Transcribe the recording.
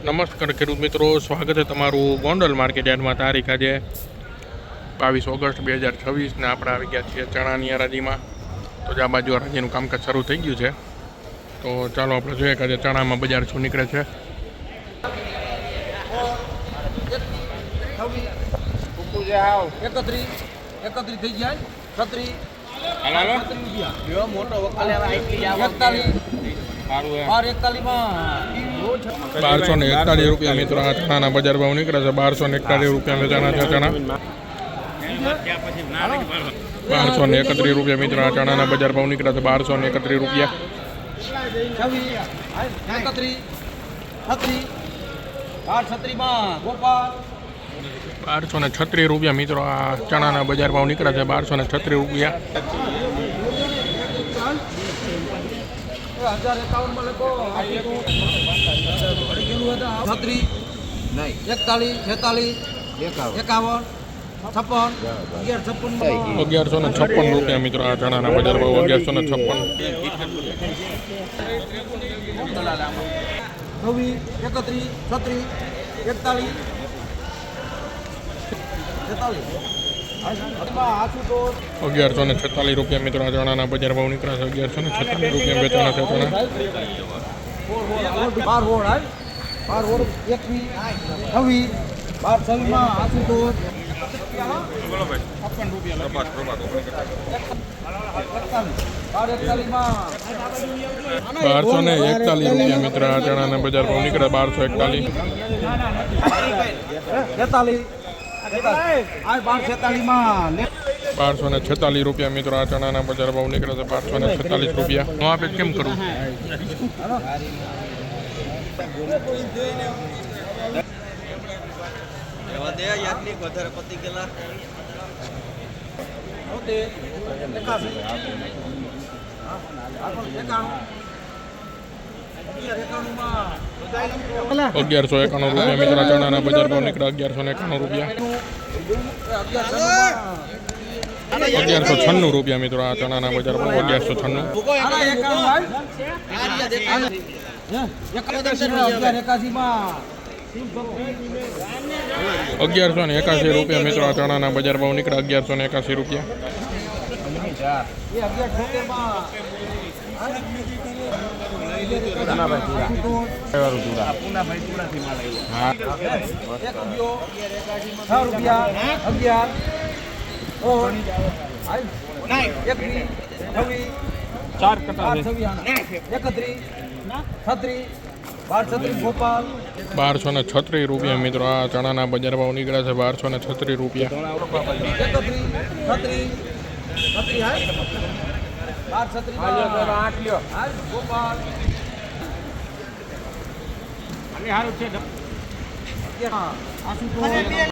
નમસ્કાર ખેડૂત મિત્રો, સ્વાગત છે તમારું ગોંડલ માર્કેટ યાર્ડમાં. તારીખ આજે 22 ઓગસ્ટ 2026 ને આપણે આવી ગયા છીએ ચણાની હરાજીમાં. તો આ બાજુ હરાજીનું કામકાજ શરૂ થઈ ગયું છે. તો ચાલો આપણે જોઈએ કે આજે ચણામાં બજાર શું નીકળે છે. થઈ જાય 36 મોટો 1241 રૂપિયા મિત્રો આ ચણાના બજાર ભાવ નીકળે છે. 1241 રૂપિયા વેચાણા છે ચણા. 1231 રૂપિયા મિત્રો આ ચણાના બજાર ભાવ નીકળે છે. 1231 રૂપિયા. 1236 રૂપિયા મિત્રો આ ચણાના બજાર ભાવ નીકળે છે. 1236 રૂપિયા. 1156 રૂપિયા મિત્રો આ ચણાના બજાર ભાવ. 1146 રૂપિયા મિત્રો આ ચણાના બજાર ભાવ નીકળે છે. 1146 રૂપિયા વેચાણા છે ચણા. 1241 રૂપિયા મિત્રો આ ચણાના બજાર ભાવ નીકળે. 1246 રૂપિયા મિત્રો આ ચણાના બજાર ભાવ નીકળે છે. 1246 રૂપિયા. હું આપે કેમ કરું? ₹1191 રૂપિયા મિત્રો ચણાના બજાર ભાવ નીકળે. 1191 રૂપિયા. 1196 રૂપિયા મિત્રો આ ચણાના બજાર ભાવ. 1181 રૂપિયા મિત્રો આ ચણાના બજાર ભાવ નીકળે. 1181 રૂપિયા. 1236 રૂપિયા મિત્રો આ ચણાના બજાર ભાવ નીકળે છે. 1236 રૂપિયા. 1236